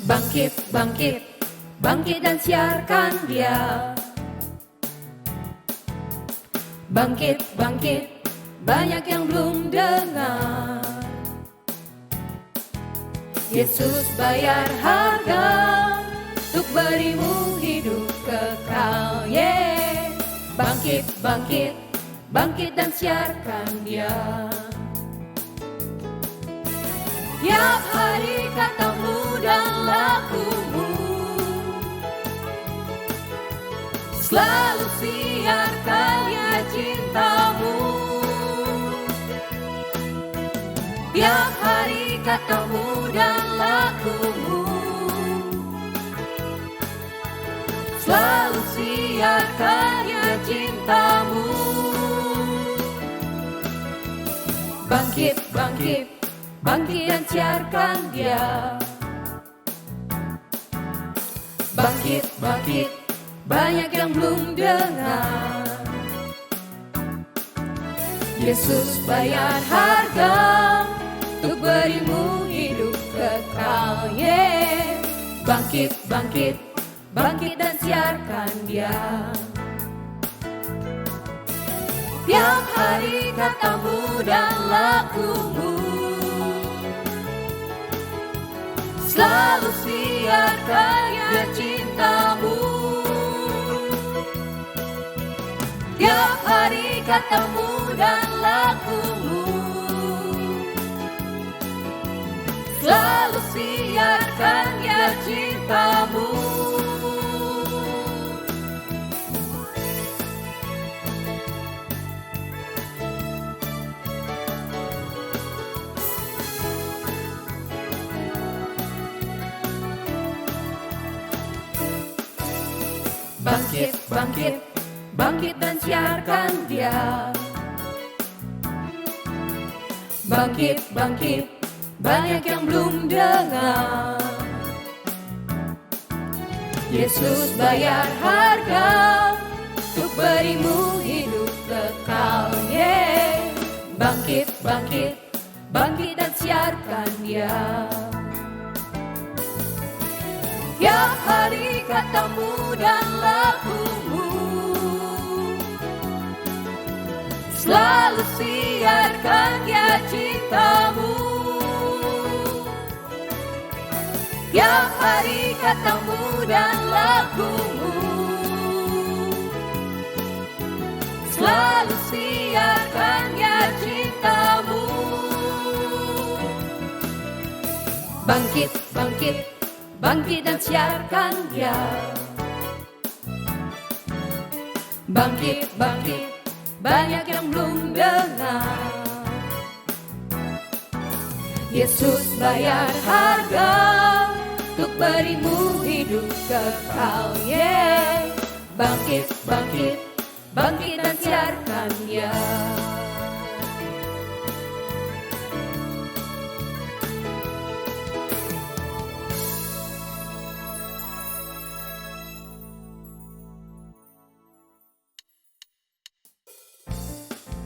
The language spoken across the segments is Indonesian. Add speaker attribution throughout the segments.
Speaker 1: Bangkit, bangkit, bangkit dan siarkan Dia. Bangkit, bangkit, banyak yang belum dengar. Yesus bayar harga untuk berimu hidup kekal. Bangkit, bangkit, bangkit dan siarkan Dia. Tiap hari katamu dan lakumu, selalu siarkan ya cintamu. Tiap hari katamu dan lakumu, selalu siarkan ya cintamu. Bangkit, bangkit, bangkit dan siarkan Dia. Bangkit, bangkit, banyak yang belum dengar. Yesus bayar harga untuk berimu hidup kekal. Bangkit, bangkit, bangkit dan siarkan Dia. Tiap hari katamu dan lakumu, selalu siarkan ya cintamu. Tiap hari katamu dan lakumu, selalu siarkan ya cintamu. Bangkit, bangkit, bangkit dan siarkan Dia. Bangkit, bangkit, banyak yang belum dengar. Yesus bayar harga untuk berimu hidup kekal. Bangkit, bangkit, bangkit dan siarkan Dia. Tiap hari katamu dan lakumu, selalu siarkan ya cintamu. Tiap hari katamu dan lakumu, selalu siarkan ya cintamu. Bangkit, bangkit, bangkit dan siarkan Dia. Bangkit, bangkit, banyak yang belum dengar. Yesus bayar harga untuk berimu hidup kekal. Bangkit, bangkit, bangkit dan siarkan Dia.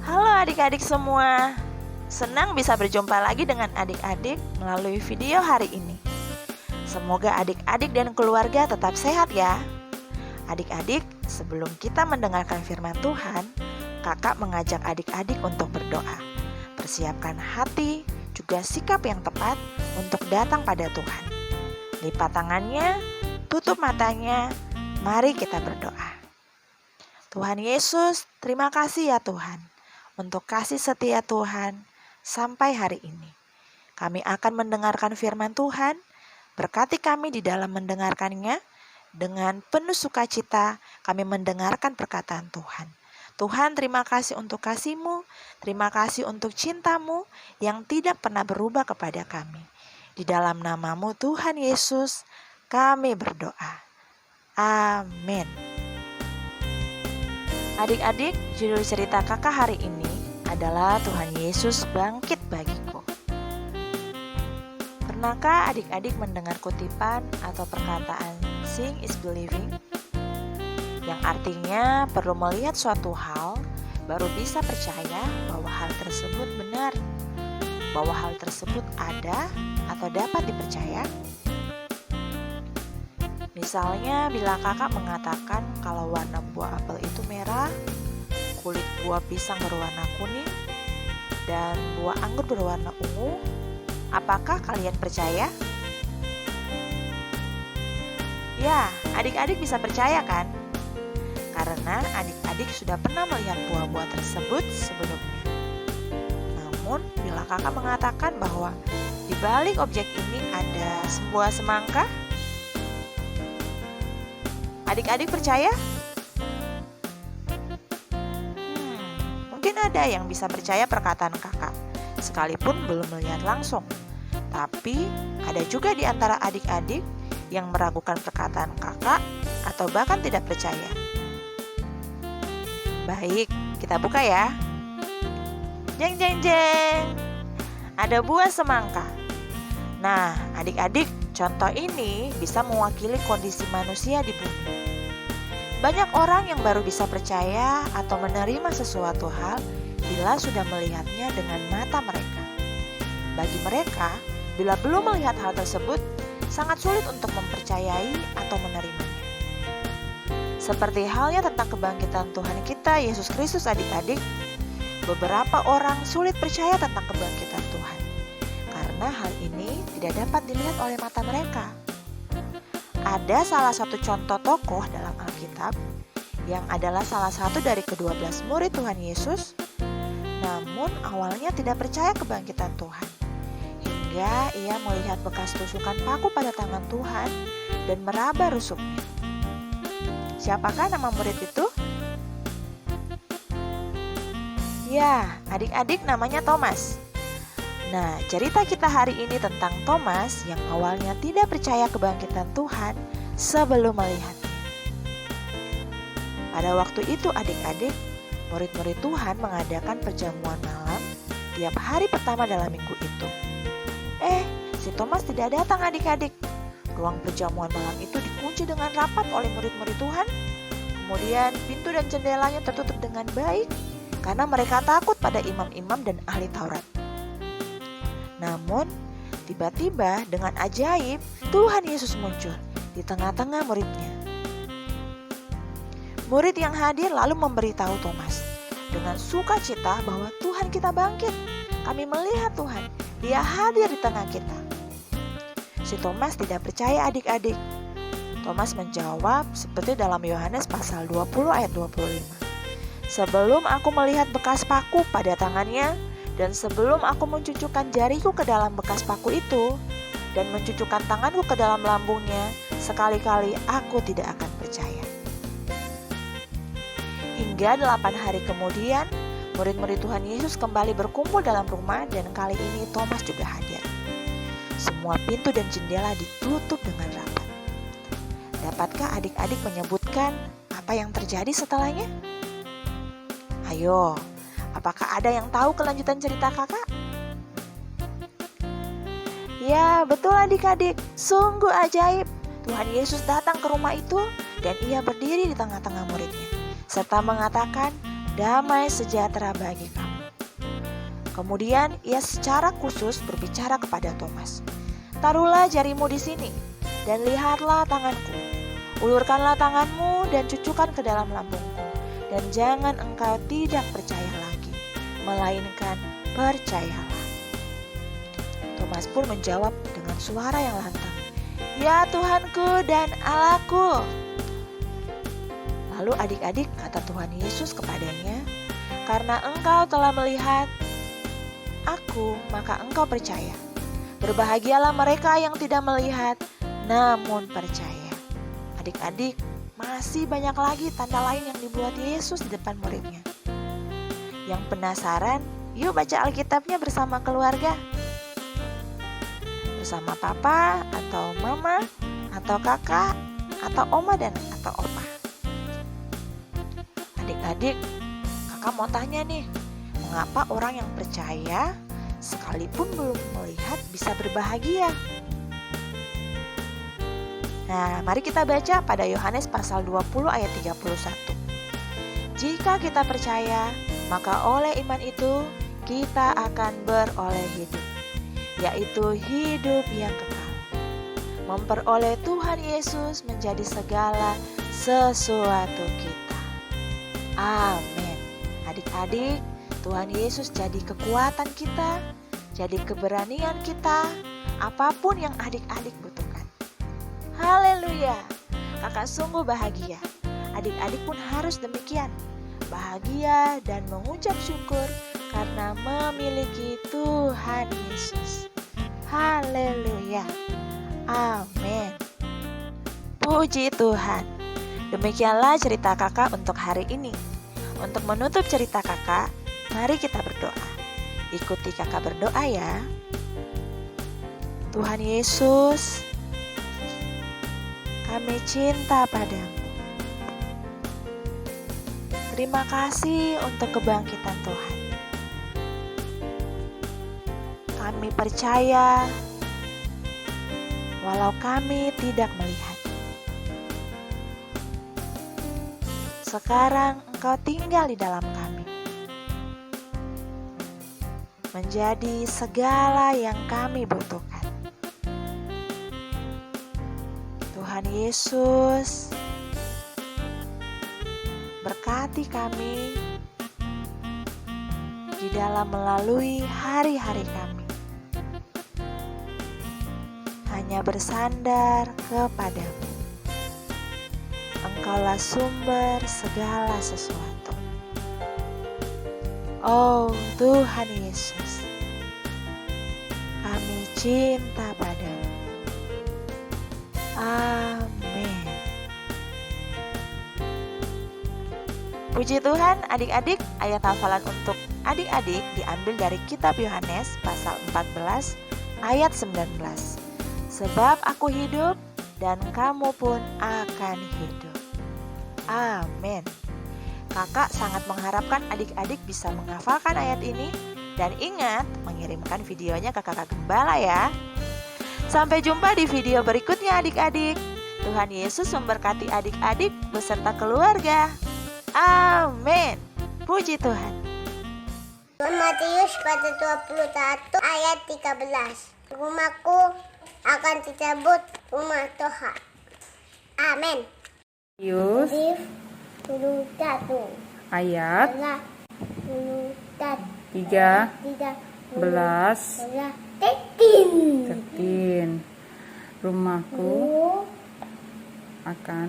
Speaker 2: Halo adik-adik semua, senang bisa berjumpa lagi dengan adik-adik melalui video hari ini. Semoga adik-adik dan keluarga tetap sehat ya. Adik-adik, sebelum kita mendengarkan firman Tuhan, kakak mengajak adik-adik untuk berdoa. Persiapkan hati, juga sikap yang tepat untuk datang pada Tuhan. Lipat tangannya, tutup matanya, mari kita berdoa. Tuhan Yesus, terima kasih ya Tuhan, untuk kasih setia Tuhan sampai hari ini. Kami akan mendengarkan firman Tuhan. Berkati kami di dalam mendengarkannya. Dengan penuh sukacita kami mendengarkan perkataan Tuhan. Tuhan, terima kasih untuk kasih-Mu, terima kasih untuk cinta-Mu yang tidak pernah berubah kepada kami. Di dalam nama-Mu Tuhan Yesus, kami berdoa. Amin. Adik-adik, judul cerita kakak hari ini adalah Tuhan Yesus bangkit bagiku. Pernahkah adik-adik mendengar kutipan atau perkataan seeing is believing? Yang artinya perlu melihat suatu hal baru bisa percaya bahwa hal tersebut benar, bahwa hal tersebut ada atau dapat dipercaya. Misalnya bila kakak mengatakan kalau warna buah apel itu merah, kulit buah pisang berwarna kuning, dan buah anggur berwarna ungu, apakah kalian percaya? Ya, adik-adik bisa percaya kan? Karena adik-adik sudah pernah melihat buah-buah tersebut sebelumnya. Namun, bila kakak mengatakan bahwa di balik objek ini ada sebuah semangka, adik-adik percaya? Mungkin ada yang bisa percaya perkataan kakak, sekalipun belum melihat langsung. Tapi ada juga di antara adik-adik yang meragukan perkataan kakak atau bahkan tidak percaya. Baik, kita buka ya. Jeng jeng jeng. Ada buah semangka. Nah, adik-adik, contoh ini bisa mewakili kondisi manusia di bumi. Banyak orang yang baru bisa percaya atau menerima sesuatu hal bila sudah melihatnya dengan mata mereka. Bagi mereka, bila belum melihat hal tersebut, sangat sulit untuk mempercayai atau menerimanya. Seperti halnya tentang kebangkitan Tuhan kita, Yesus Kristus adik-adik, beberapa orang sulit percaya tentang kebangkitan Tuhan, karena hal ini tidak dapat dilihat oleh mata mereka. Ada salah satu contoh tokoh dalam Alkitab, yang adalah salah satu dari ke-12 murid Tuhan Yesus, namun awalnya tidak percaya kebangkitan Tuhan. Hingga ia melihat bekas tusukan paku pada tangan Tuhan dan meraba rusuknya. Siapakah nama murid itu? Ya, adik-adik, namanya Thomas. Nah, cerita kita hari ini tentang Thomas yang awalnya tidak percaya kebangkitan Tuhan sebelum melihatnya. Pada waktu itu adik-adik, murid-murid Tuhan mengadakan perjamuan malam tiap hari pertama dalam minggu itu. Si Thomas tidak datang adik-adik. Ruang perjamuan malam itu dikunci dengan rapat oleh murid-murid Tuhan. Kemudian pintu dan jendelanya tertutup dengan baik karena mereka takut pada imam-imam dan ahli Taurat. Namun, tiba-tiba dengan ajaib Tuhan Yesus muncul di tengah-tengah muridnya. Murid yang hadir lalu memberitahu Thomas dengan sukacita bahwa Tuhan kita bangkit. Kami melihat Tuhan, Dia hadir di tengah kita. Si Thomas tidak percaya adik-adik. Thomas menjawab seperti dalam Yohanes pasal 20 ayat 25. Sebelum aku melihat bekas paku pada tangannya, dan sebelum aku mencucukkan jariku ke dalam bekas paku itu, dan mencucukkan tanganku ke dalam lambungnya, sekali-kali aku tidak akan percaya. Hingga 8 hari kemudian, murid-murid Tuhan Yesus kembali berkumpul dalam rumah dan kali ini Thomas juga hadir. Semua pintu dan jendela ditutup dengan rapat. Dapatkah adik-adik menyebutkan apa yang terjadi setelahnya? Ayo, apakah ada yang tahu kelanjutan cerita kakak? Ya, betul adik-adik, sungguh ajaib. Tuhan Yesus datang ke rumah itu dan ia berdiri di tengah-tengah muridnya, serta mengatakan, damai sejahtera bagi kamu. Kemudian ia secara khusus berbicara kepada Thomas. Taruhlah jarimu di sini dan lihatlah tanganku. Ulurkanlah tanganmu dan cucukkan ke dalam lambungku. Dan jangan engkau tidak percaya lagi, melainkan percayalah. Thomas pun menjawab dengan suara yang lantang, ya Tuhanku dan Allahku. Lalu adik-adik, kata Tuhan Yesus kepadanya, karena engkau telah melihat aku, maka engkau percaya. Berbahagialah mereka yang tidak melihat, namun percaya. Adik-adik, masih banyak lagi tanda lain yang dibuat Yesus di depan muridnya. Yang penasaran, yuk baca Alkitabnya bersama keluarga. Bersama papa, atau mama, atau kakak, atau oma dan atau opa. Adik-adik, kakak mau tanya nih, mengapa orang yang percaya sekalipun belum melihat bisa berbahagia? Nah, mari kita baca pada Yohanes pasal 20 ayat 31. Jika kita percaya, maka oleh iman itu kita akan beroleh hidup, yaitu hidup yang kekal. Memperoleh Tuhan Yesus menjadi segala sesuatu kita. Amin. Adik-adik, Tuhan Yesus jadi kekuatan kita, jadi keberanian kita, apapun yang adik-adik butuhkan. Haleluya, kakak sungguh bahagia. Adik-adik pun harus demikian, bahagia dan mengucap syukur karena memiliki Tuhan Yesus. Haleluya, amin. Puji Tuhan. Demikianlah cerita kakak untuk hari ini. Untuk menutup cerita kakak, mari kita berdoa. Ikuti kakak berdoa ya. Tuhan Yesus, kami cinta padamu. Terima kasih untuk kebangkitan Tuhan. Kami percaya, walau kami tidak melihat. Sekarang Engkau tinggal di dalam kami, menjadi segala yang kami butuhkan. Tuhan Yesus, berkati kami di dalam melalui hari-hari kami. Hanya bersandar kepadamu. Engkaulah sumber segala sesuatu. Oh Tuhan Yesus, kami cinta padamu. Amin. Puji Tuhan, adik-adik, ayat hafalan untuk adik-adik diambil dari kitab Yohanes pasal 14 ayat 19. Sebab aku hidup dan kamu pun akan hidup. Amin. Kakak sangat mengharapkan adik-adik bisa menghafalkan ayat ini dan ingat mengirimkan videonya ke kakak gembala ya. Sampai jumpa di video berikutnya adik-adik. Tuhan Yesus memberkati adik-adik beserta keluarga. Amin. Puji Tuhan.
Speaker 3: Matius pasal 21 ayat 13. Rumahku akan disebut rumah Tuhan. Amin.
Speaker 4: Matius
Speaker 3: 21
Speaker 4: ayat 13 13. Rumahku akan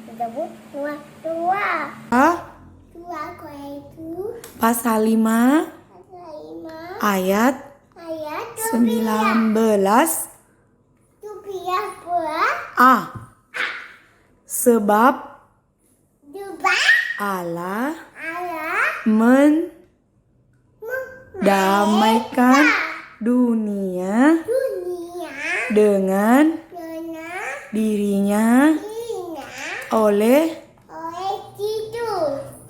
Speaker 3: disebut rumah tua. Tua itu
Speaker 4: pasal 5 ayat 19 A. Sebab Allah mendamaikan dunia dengan dirinya oleh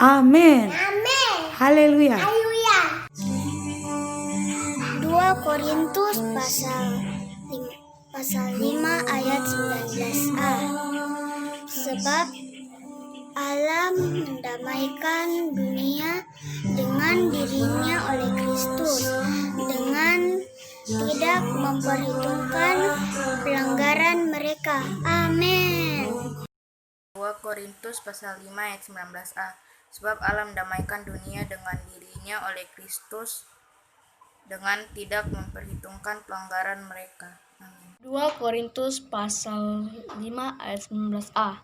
Speaker 4: Amin. Haleluya.
Speaker 3: 2 Korintus pasal 5 ayat 19a. Sebab Allah mendamaikan dunia dengan dirinya oleh Kristus, dengan tidak memperhitungkan pelanggaran mereka. Amin.
Speaker 5: 2 Korintus pasal 5 ayat 19a. Sebab Allah mendamaikan dunia dengan dirinya oleh Kristus, dengan tidak memperhitungkan pelanggaran mereka. Amin.
Speaker 6: 2 Korintus pasal 5 ayat 19a.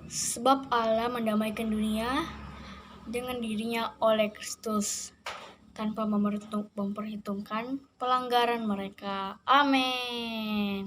Speaker 6: Sebab Allah mendamaikan dunia dengan dirinya oleh Kristus, tanpa memperhitungkan pelanggaran mereka. Amin.